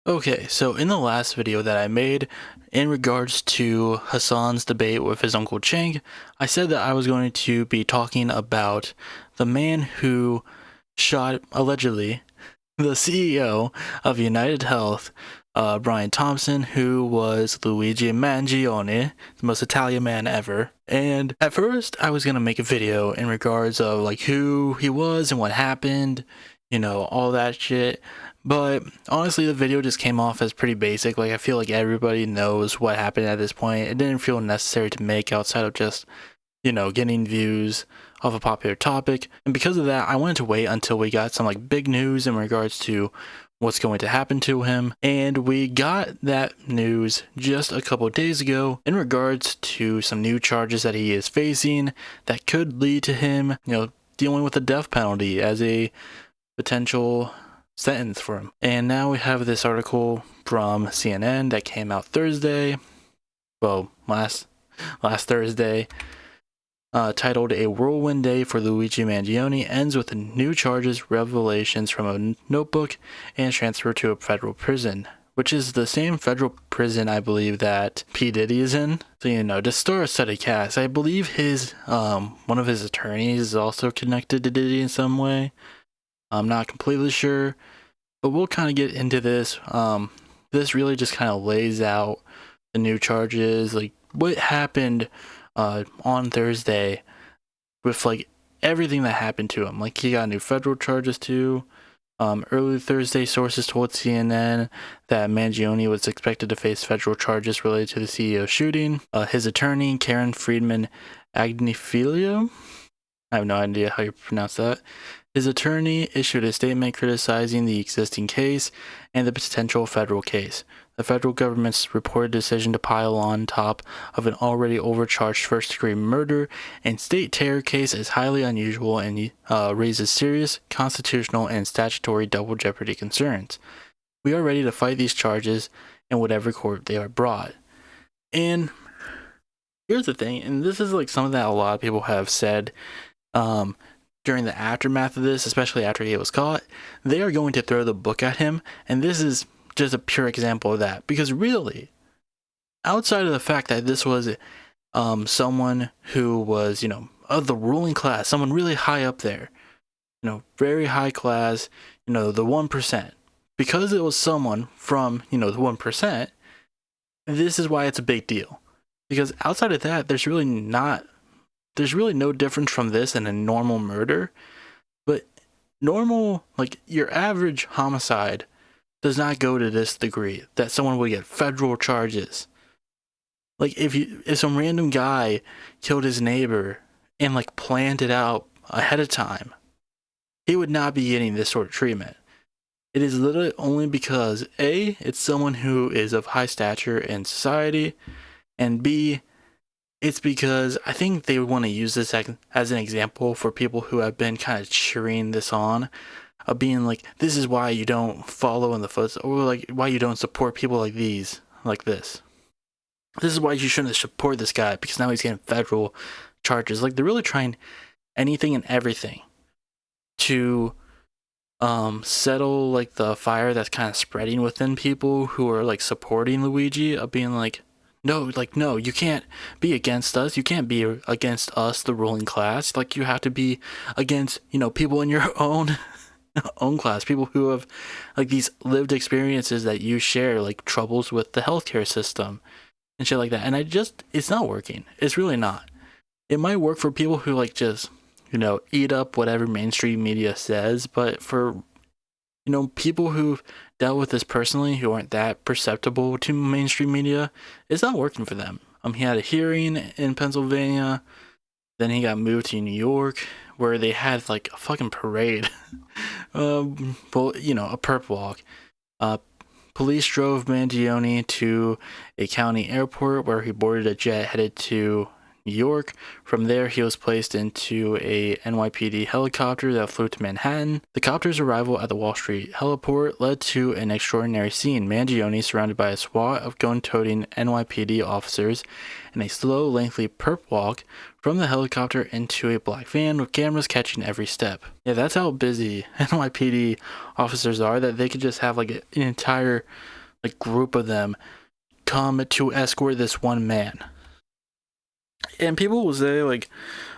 Okay, so in the last video that I made in regards to Hassan's debate with his uncle Chang, I said that I was going to be talking about the man who shot, allegedly, the CEO of UnitedHealth, Brian Thompson, who was Luigi Mangione, the most Italian man ever. And at first, I was going to make a video in regards of like who he was and what happened, all that shit. But honestly, the video just came off as pretty basic. Like, I feel like everybody knows what happened at this point. It didn't feel necessary to make outside of just, getting views of a popular topic. And because of that, I wanted to wait until we got some like big news in regards to what's going to happen to him. And we got that news just a couple of days ago in regards to some new charges that he is facing that could lead to him, dealing with the death penalty as a potential sentence for him. And now we have this article from CNN that came out Thursday, well, last Thursday, titled "A Whirlwind Day for Luigi Mangione Ends with New Charges, Revelations from a Notebook, and Transfer to a Federal Prison," which is the same federal prison I believe that P. Diddy is in. So, to start a study cast, I believe his one of his attorneys is also connected to Diddy in some way. I'm not completely sure, but we'll kind of get into this. This really just kind of lays out the new charges, like what happened on Thursday with like everything that happened to him. Like, he got new federal charges too. Early Thursday, sources told CNN that Mangione was expected to face federal charges related to the CEO shooting. His attorney, Karen Friedman Agnifilio, I have no idea how you pronounce that. His attorney issued a statement criticizing the existing case and the potential federal case. The federal government's reported decision to pile on top of an already overcharged first-degree murder and state terror case is highly unusual and raises serious constitutional and statutory double jeopardy concerns. We are ready to fight these charges in whatever court they are brought. And here's the thing, and this is like something that a lot of people have said during the aftermath of this, especially after he was caught. They are going to throw the book at him, and this is just a pure example of that. Because really, outside of the fact that this was someone who was, of the ruling class, someone really high up there, very high class, the 1%. Because it was someone from, the 1%, this is why it's a big deal. Because outside of that, there's really no difference from this and a normal murder. But normal, like your average homicide, does not go to this degree that someone would get federal charges. Like, if some random guy killed his neighbor and like planned it out ahead of time, he would not be getting this sort of treatment. It is literally only because A, it's someone who is of high stature in society, and B, it's because I think they want to use this as an example for people who have been kind of cheering this on, of being like, this is why you don't follow in the footsteps, or like why you don't support people like this. This is why you shouldn't support this guy, because now he's getting federal charges. Like, they're really trying anything and everything to settle like the fire that's kind of spreading within people who are like supporting Luigi, of being like, no, you can't be against us. You can't be against us, the ruling class. Like, you have to be against, people in your own class, people who have like these lived experiences that you share, like troubles with the healthcare system and shit like that. And it's not working. It's really not. It might work for people who like just, eat up whatever mainstream media says, but for, people who've dealt with this personally, who aren't that perceptible to mainstream media, it's not working for them. He had a hearing in Pennsylvania, then he got moved to New York, where they had like a fucking parade. A perp walk. Police drove Mangione to a county airport where he boarded a jet headed to New York. From there, he was placed into a NYPD helicopter that flew to Manhattan. The copter's arrival at the Wall Street heliport led to an extraordinary scene. Mangione, surrounded by a squad of gun-toting NYPD officers, and a slow, lengthy perp walk from the helicopter into a black van with cameras catching every step. Yeah, that's how busy NYPD officers are, that they could just have like an entire like group of them come to escort this one man. And people will say like,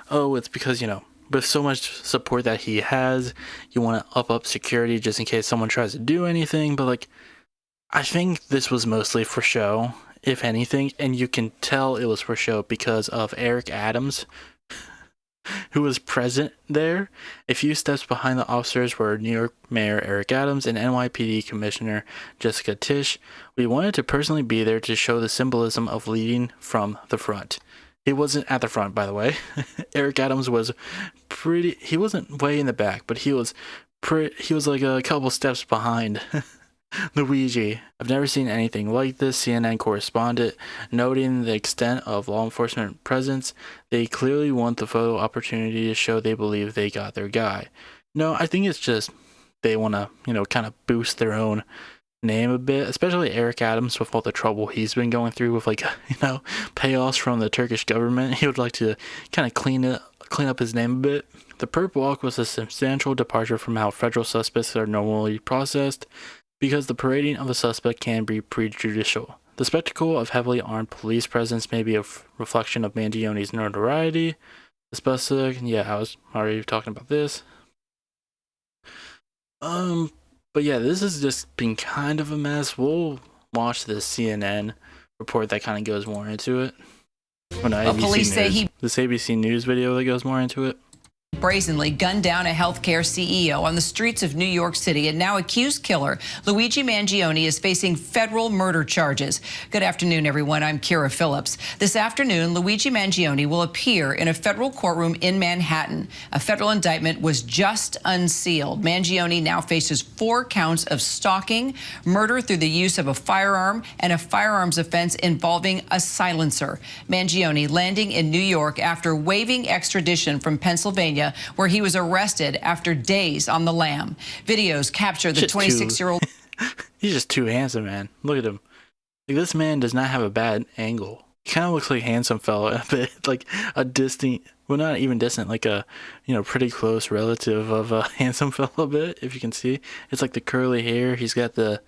oh, it's because, with so much support that he has, you want to up security just in case someone tries to do anything. But like, I think this was mostly for show, if anything, and you can tell it was for show because of Eric Adams, who was present there. A few steps behind the officers were New York Mayor Eric Adams and NYPD Commissioner Jessica Tisch. We wanted to personally be there to show the symbolism of leading from the front. He wasn't at the front, by the way. Eric Adams was he wasn't way in the back, but he was like a couple steps behind Luigi. I've never seen anything like this, CNN correspondent noting the extent of law enforcement presence. They clearly want the photo opportunity to show they believe they got their guy. No, I think it's just they want to, kind of boost their own name a bit, especially Eric Adams with all the trouble he's been going through with payoffs from the Turkish government. He would like to kind of clean up his name a bit. The perp walk was a substantial departure from how federal suspects are normally processed, because the parading of the suspect can be prejudicial. The spectacle of heavily armed police presence may be a reflection of Mangione's notoriety. The suspect, I was already talking about this. But yeah, this has just been kind of a mess. We'll watch the CNN report that kind of goes more into it. Police say this ABC News video that goes more into it. Brazenly gunned down a healthcare CEO on the streets of New York City, and now accused killer Luigi Mangione is facing federal murder charges. Good afternoon, everyone. I'm Kira Phillips. This afternoon, Luigi Mangione will appear in a federal courtroom in Manhattan. A federal indictment was just unsealed. Mangione now faces 4 counts of stalking, murder through the use of a firearm, and a firearms offense involving a silencer. Mangione landing in New York after waiving extradition from Pennsylvania, where he was arrested after days on the lam. Videos capture the 26-year-old. He's just too handsome, man. Look at him. Like, this man does not have a bad angle. He kind of looks like a handsome fella, a bit like a distant, well, not even distant, like a, pretty close relative of a handsome fella a bit, if you can see. It's like the curly hair. He's got the,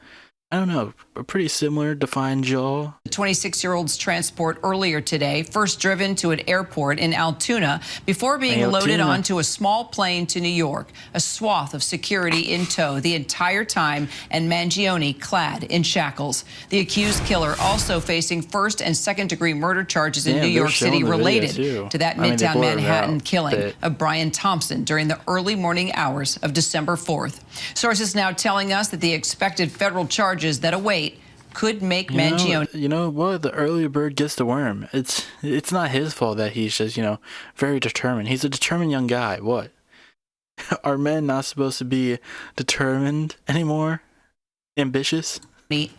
I don't know, a pretty similar defined jaw. The 26-year-old's transport earlier today, first driven to an airport in Altoona before being loaded onto a small plane to New York. A swath of security in tow the entire time, and Mangione clad in shackles. The accused killer also facing first and second-degree murder charges in New York City related to that Midtown Manhattan killing of Brian Thompson during the early morning hours of December 4th. Sources now telling us that the expected federal charges that await could make Mangione. You know what? The early bird gets the worm. It's not his fault that he's just, very determined. He's a determined young guy. What? Are men not supposed to be determined anymore? Ambitious?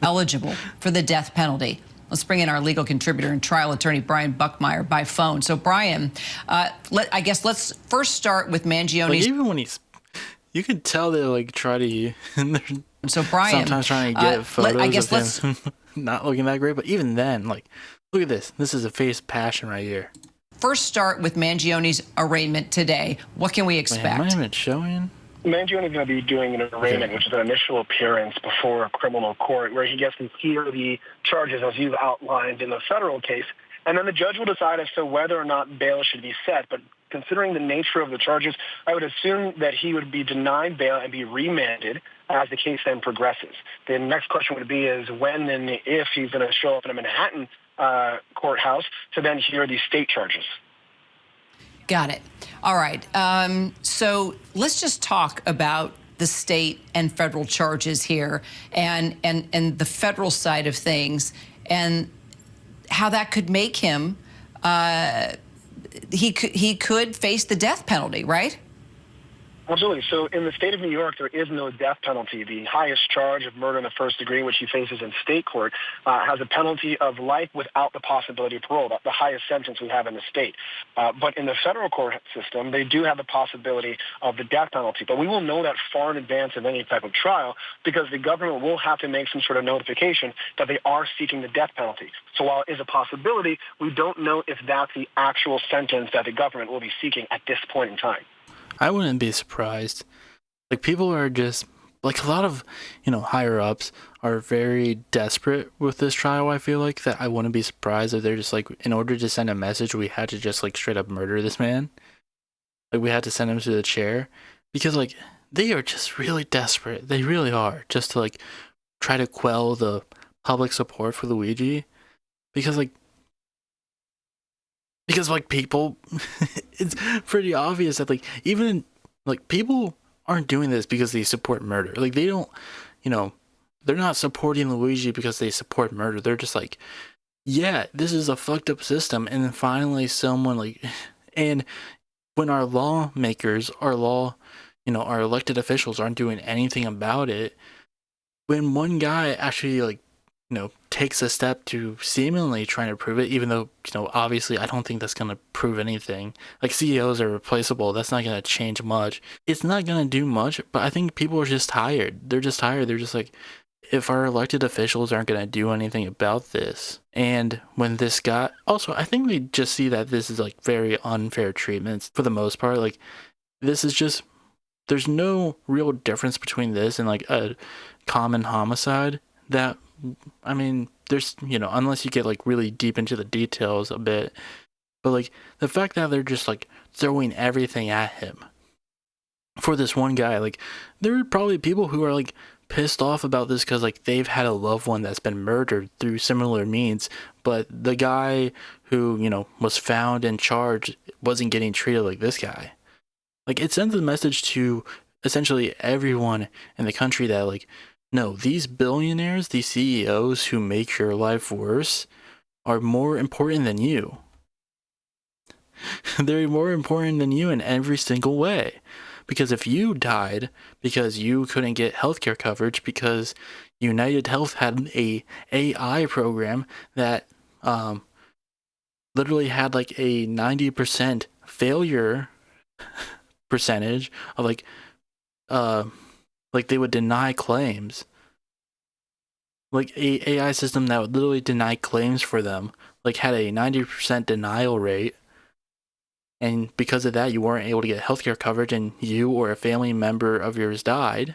Eligible for the death penalty. Let's bring in our legal contributor and trial attorney, Brian Buckmeyer, by phone. So, Brian, I guess let's first start with Mangione's. Like, even when you can tell they try to. So Brian, sometimes trying to get photos of him not looking that great, but even then, look at this. This is a face passion right here. First, start with Mangione's arraignment today. What can we expect? Am I even showing? Mangione is going to be doing an arraignment, which is an initial appearance before a criminal court, where he gets to hear the charges as you've outlined in the federal case, and then the judge will decide as to whether or not bail should be set. But considering the nature of the charges, I would assume that he would be denied bail and be remanded as the case then progresses. The next question would be is when and if he's going to show up in a Manhattan courthouse to then hear these state charges. Got it. All right. So let's just talk about the state and federal charges here and the federal side of things and how that could make him, he could face the death penalty, right? Absolutely. So in the state of New York, there is no death penalty. The highest charge of murder in the first degree, which he faces in state court, has a penalty of life without the possibility of parole. That's the highest sentence we have in the state. But in the federal court system, they do have the possibility of the death penalty. But we will know that far in advance of any type of trial because the government will have to make some sort of notification that they are seeking the death penalty. So while it is a possibility, we don't know if that's the actual sentence that the government will be seeking at this point in time. I wouldn't be surprised. People are just like a lot of, higher ups are very desperate with this trial. I feel like that I wouldn't be surprised if they're just like, in order to send a message, we had to just like straight up murder this man. Like we had to send him to the chair because like they are just really desperate. They really are, just to like try to quell the public support for Luigi because like people it's pretty obvious that like even like people aren't doing this because they support murder. Like they don't, you know, they're not supporting Luigi because they support murder. They're just like, yeah, this is a fucked up system. And then finally someone like and when our lawmakers, our elected officials aren't doing anything about it, when one guy actually like takes a step to seemingly trying to prove it, even though obviously I don't think that's going to prove anything. Like CEOs are replaceable, that's not going to change much. It's not going to do much, but I think people are just tired. They're just tired. They're just like, if our elected officials aren't going to do anything about this, and when this guy also, I think they just see that this is like very unfair treatments for the most part. Like this is just, there's no real difference between this and like a common homicide. That, I mean, there's, unless you get like really deep into the details a bit, but like the fact that they're just like throwing everything at him for this one guy, like there are probably people who are like pissed off about this because like they've had a loved one that's been murdered through similar means, but the guy who was found and charged wasn't getting treated like this guy. Like it sends a message to essentially everyone in the country that like, no, these billionaires, these CEOs who make your life worse are more important than you. They're more important than you in every single way. Because if you died because you couldn't get healthcare coverage because UnitedHealth had a AI program that literally had like a 90% failure percentage of like they would deny claims, like a AI system that would literally deny claims for them, like had a 90% denial rate, and because of that you weren't able to get healthcare coverage and you or a family member of yours died,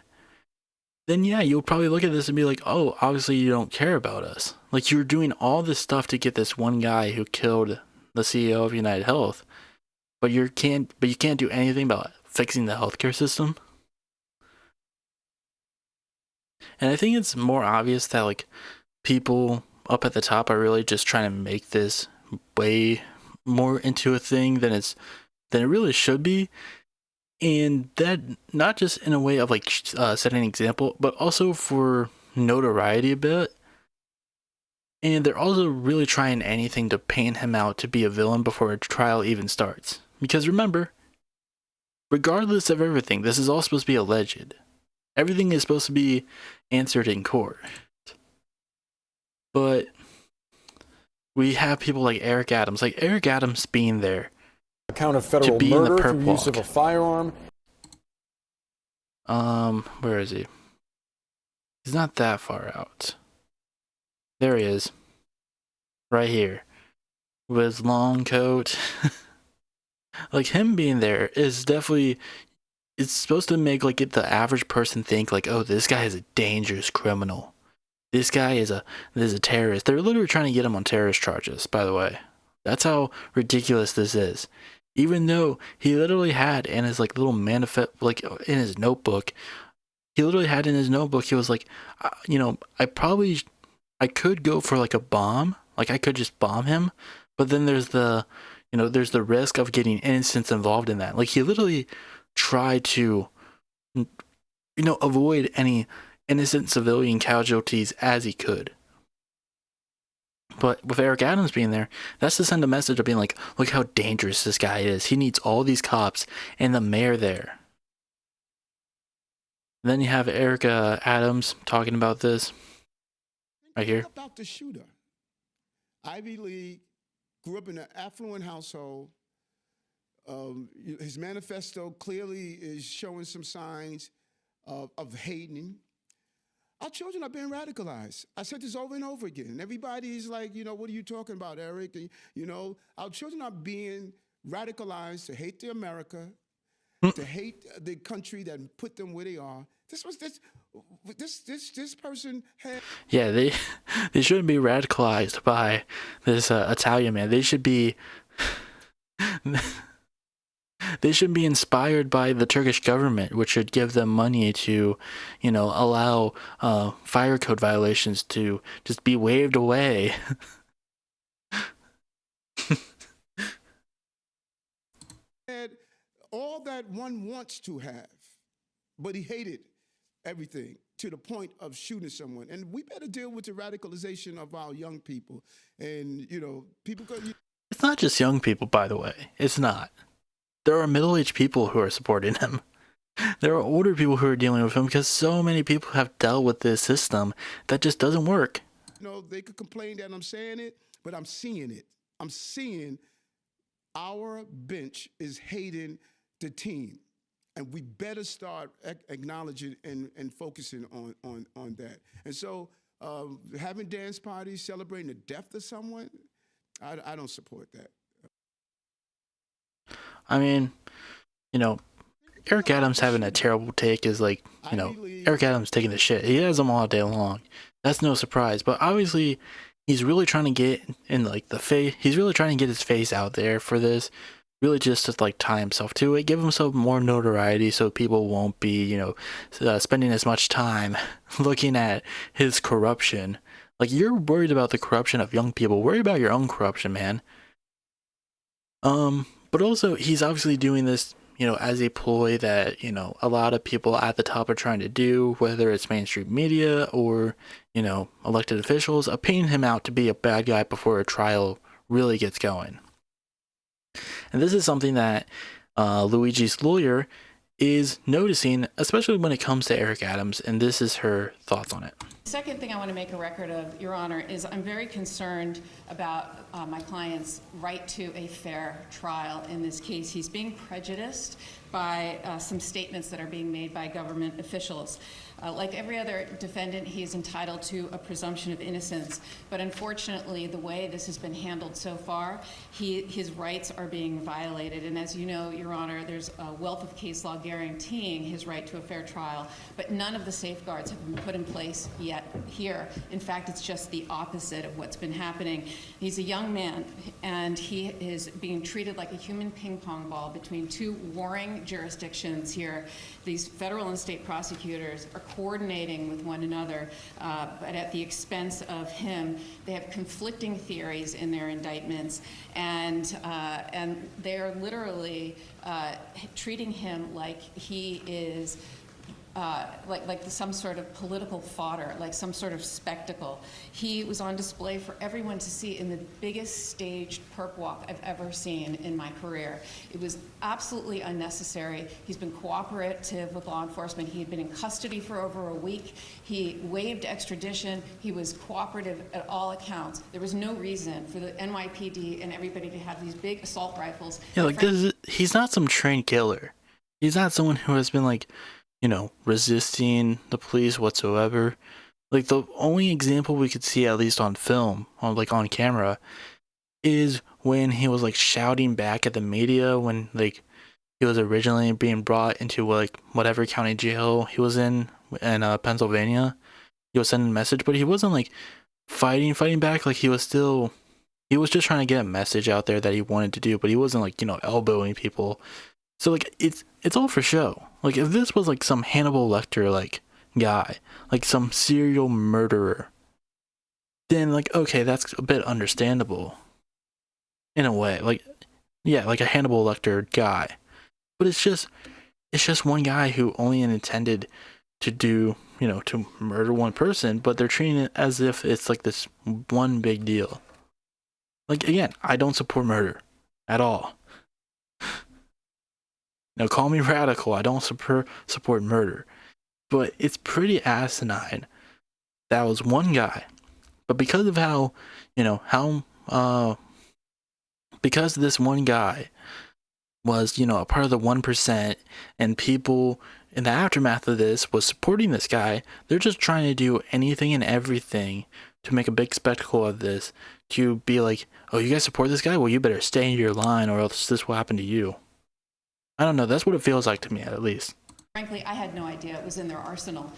then yeah, you'll probably look at this and be like, oh, obviously you don't care about us. Like you're doing all this stuff to get this one guy who killed the CEO of UnitedHealth, but you can't do anything about fixing the healthcare system. And I think it's more obvious that like people up at the top are really just trying to make this way more into a thing than it really should be. And that not just in a way of like setting an example, but also for notoriety a bit. And they're also really trying anything to paint him out to be a villain before a trial even starts. Because remember, regardless of everything, this is all supposed to be alleged. Everything is supposed to be answered in court. But we have people like Eric Adams being there. Account of federal to be in the murder perp through use of a firearm. Where is he? He's not that far out. There he is. Right here. With his long coat. Like him being there is definitely, it's supposed to make like the average person think like, oh, this guy is a dangerous criminal. This guy is a terrorist. They're literally trying to get him on terrorist charges, by the way. That's how ridiculous this is. Even though he literally had in his like little manifest, like in his notebook, he was like, I could go for like a bomb, like I could just bomb him, but then there's the risk of getting innocents involved in that. Like he literally tried to, avoid any innocent civilian casualties as he could. But with Eric Adams being there, that's to send a message of being like, look how dangerous this guy is. He needs all these cops and the mayor there. And then you have Erica Adams talking about this right here. About the shooter. Ivy League, grew up in an affluent household. His manifesto clearly is showing some signs of hating. Our children are being radicalized. I said this over and over again. And everybody's like, what are you talking about, Eric? And, our children are being radicalized to hate the America, to hate the country that put them where they are, This person had. Yeah, they shouldn't be radicalized by this Italian man. They should be they should be inspired by the Turkish government, which should give them money to, allow fire code violations to just be waved away. Had all that one wants to have, but he hated everything to the point of shooting someone. And we better deal with the radicalization of our young people. And, people go. It's not just young people, by the way. It's not. There are middle-aged people who are supporting him. There are older people who are dealing with him because so many people have dealt with this system that just doesn't work. They could complain that I'm saying it, but I'm seeing it. I'm seeing our bench is hating the team. And we better start acknowledging and focusing on that. And so having dance parties, celebrating the death of someone, I don't support that. I mean, Eric Adams having a terrible take is like, Eric Adams taking the shit. He has them all day long. That's no surprise. But obviously, he's really trying to get in like the face. He's really trying to get his face out there for this. Really just to like tie himself to it, give himself more notoriety so people won't be, spending as much time looking at his corruption. Like, you're worried about the corruption of young people. Worry about your own corruption, man. But also, he's obviously doing this, as a ploy that, a lot of people at the top are trying to do, whether it's mainstream media or, elected officials, are painting him out to be a bad guy before a trial really gets going. And this is something that Luigi's lawyer is noticing, especially when it comes to Eric Adams, and this is her thoughts on it. The second thing I want to make a record of, Your Honor, is I'm very concerned about my client's right to a fair trial in this case. He's being prejudiced by some statements that are being made by government officials. Like every other defendant, he is entitled to a presumption of innocence. But unfortunately, the way this has been handled so far, his rights are being violated. And as you know, Your Honor, there's a wealth of case law guaranteeing his right to a fair trial, but none of the safeguards have been put in place yet here. In fact, it's just the opposite of what's been happening. He's a young man, and he is being treated like a human ping pong ball between two warring jurisdictions here. These federal and state prosecutors are coordinating with one another, but at the expense of him. They have conflicting theories in their indictments, and they're literally treating him like he is like some sort of political fodder, like some sort of spectacle. He was on display for everyone to see in the biggest staged perp walk I've ever seen in my career. It was absolutely unnecessary. He's been cooperative with law enforcement. He had been in custody for over a week. He waived extradition. He was cooperative at all accounts. There was no reason for the NYPD and everybody to have these big assault rifles. Yeah, like he's not some trained killer. He's not someone who has been like, resisting the police whatsoever. Like, the only example we could see, at least on film, on camera, is when he was like shouting back at the media when like he was originally being brought into like whatever county jail he was in Pennsylvania. He was sending a message, but he wasn't like fighting back. Like, he was just trying to get a message out there that he wanted to do, but he wasn't like, elbowing people. So like it's all for show. Like, if this was like some Hannibal Lecter like guy, like some serial murderer, then like, okay, that's a bit understandable in a way. Like, yeah, like a Hannibal Lecter guy. But it's just one guy who only intended to do, to murder one person, but they're treating it as if it's like this one big deal. Like, again, I don't support murder at all. Now, call me radical. I don't support murder. But it's pretty asinine. That was one guy. But because of because this one guy was, a part of the 1%, and people in the aftermath of this was supporting this guy, they're just trying to do anything and everything to make a big spectacle of this, to be like, oh, you guys support this guy? Well, you better stay in your line or else this will happen to you. I don't know. That's what it feels like to me, at least. Frankly, I had no idea it was in their arsenal.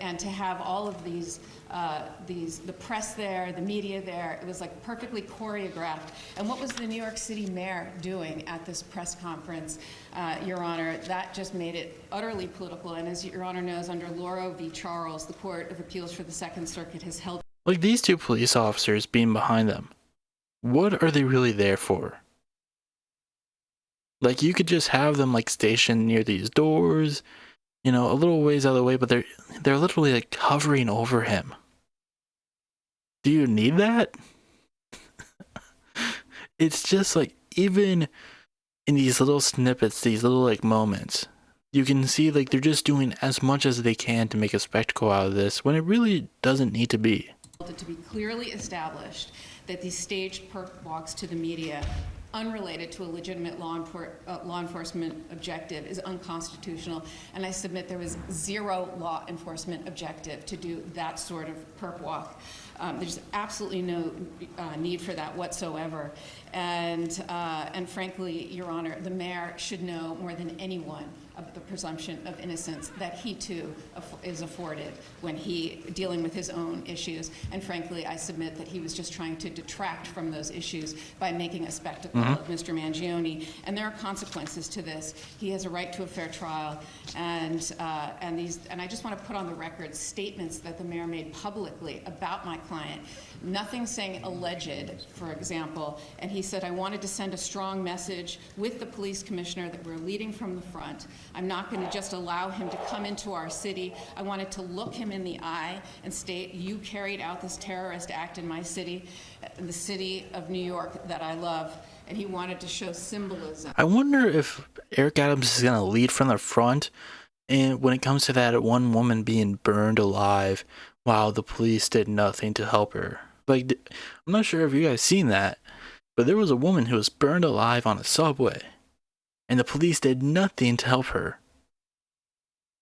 And to have all of the press there, the media there, it was like perfectly choreographed. And what was the New York City mayor doing at this press conference, Your Honor? That just made it utterly political. And as Your Honor knows, under Lauro v. Charles, the Court of Appeals for the Second Circuit has held. Like, these two police officers being behind them, what are they really there for? Like, you could just have them like stationed near these doors, you know, a little ways out of the way, but they're literally like hovering over him. Do you need that? It's just like, even in these little snippets, these little like moments, you can see like they're just doing as much as they can to make a spectacle out of this when it really doesn't need to be. To be clearly established that these staged perp walks to the media, unrelated to a legitimate law enforcement objective, is unconstitutional. And I submit there was zero law enforcement objective to do that sort of perp walk. There's absolutely no need for that whatsoever. And frankly, Your Honor, the mayor should know more than anyone of the presumption of innocence that he too is afforded when he dealing with his own issues. And frankly, I submit that he was just trying to detract from those issues by making a spectacle of Mr. Mangione. And there are consequences to this. He has a right to a fair trial. And I just want to put on the record statements that the mayor made publicly about my client. Nothing saying alleged, for example. And he said, I wanted to send a strong message with the police commissioner that we're leading from the front. I'm not going to just allow him to come into our city. I wanted to look him in the eye and state, you carried out this terrorist act in my city, the city of New York that I love. And he wanted to show symbolism. I wonder if Eric Adams is going to lead from the front, and when it comes to that one woman being burned alive while the police did nothing to help her. Like, I'm not sure if you guys seen that, but there was a woman who was burned alive on a subway, and the police did nothing to help her.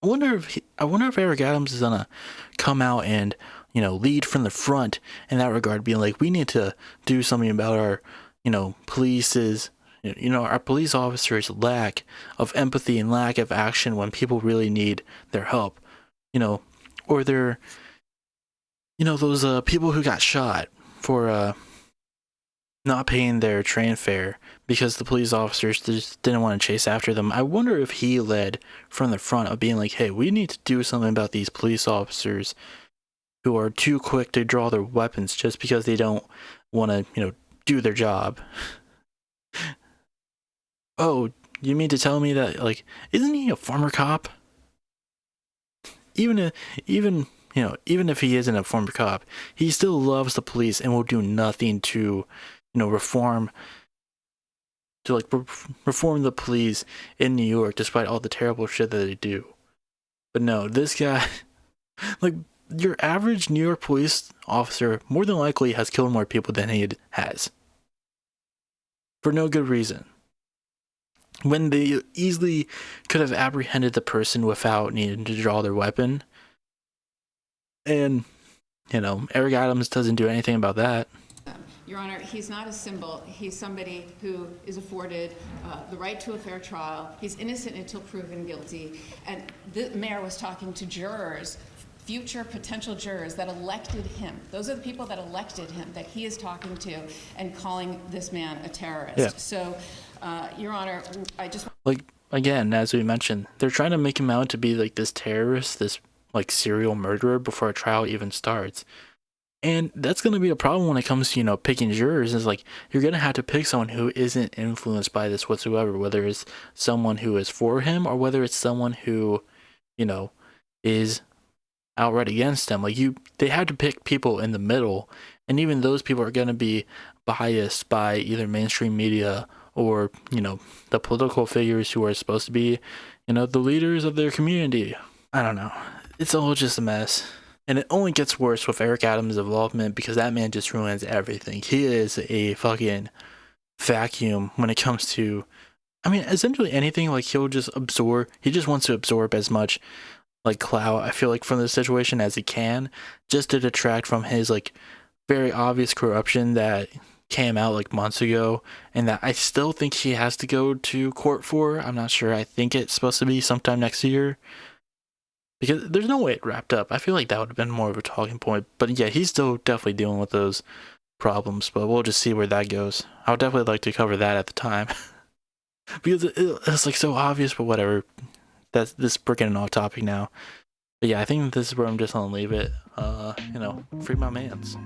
I wonder if Eric Adams is gonna come out and, you know, lead from the front in that regard, being like, we need to do something about our, you know, our police officers' lack of empathy and lack of action when people really need their help, you know, or they're, you know, those people who got shot for not paying their train fare because the police officers just didn't want to chase after them. I wonder if he led from the front of being like, hey, we need to do something about these police officers who are too quick to draw their weapons just because they don't want to, you know, do their job. Oh, you mean to tell me that, like, isn't he a former cop? Even if he isn't a former cop, he still loves the police and will do nothing to, you know, reform the police in New York, despite all the terrible shit that they do. But no, this guy, like, your average New York police officer more than likely has killed more people than he has. For no good reason. When they easily could have apprehended the person without needing to draw their weapon. And, you know, Eric Adams doesn't do anything about that. Your Honor, he's not a symbol. He's somebody who is afforded the right to a fair trial. He's innocent until proven guilty. And the mayor was talking to jurors, future potential jurors that elected him. Those are the people that elected him that he is talking to and calling this man a terrorist. Yeah. So, Your Honor, I just... Like, again, as we mentioned, they're trying to make him out to be like this terrorist, this like serial murderer before a trial even starts. And that's going to be a problem when it comes to, you know, picking jurors. Is like, you're going to have to pick someone who isn't influenced by this whatsoever, whether it's someone who is for him or whether it's someone who, you know, is outright against him. Like, they had to pick people in the middle, and even those people are going to be biased by either mainstream media or, you know, the political figures who are supposed to be, you know, the leaders of their community. I don't know. It's all just a mess. And it only gets worse with Eric Adams' involvement because that man just ruins everything. He is a fucking vacuum when it comes to, I mean, essentially anything. Like, he just wants to absorb as much, like, clout, I feel like, from the situation as he can, just to detract from his, like, very obvious corruption that came out like months ago, and that I still think he has to go to court for. I'm not sure. I think it's supposed to be sometime next year, because there's no way it wrapped up. I feel like that would have been more of a talking point. But yeah, he's still definitely dealing with those problems, but we'll just see where that goes. I would definitely like to cover that at the time. Because it's like so obvious, but whatever. That's this freaking off topic now. But yeah, I think this is where I'm just gonna leave it. Free my mans.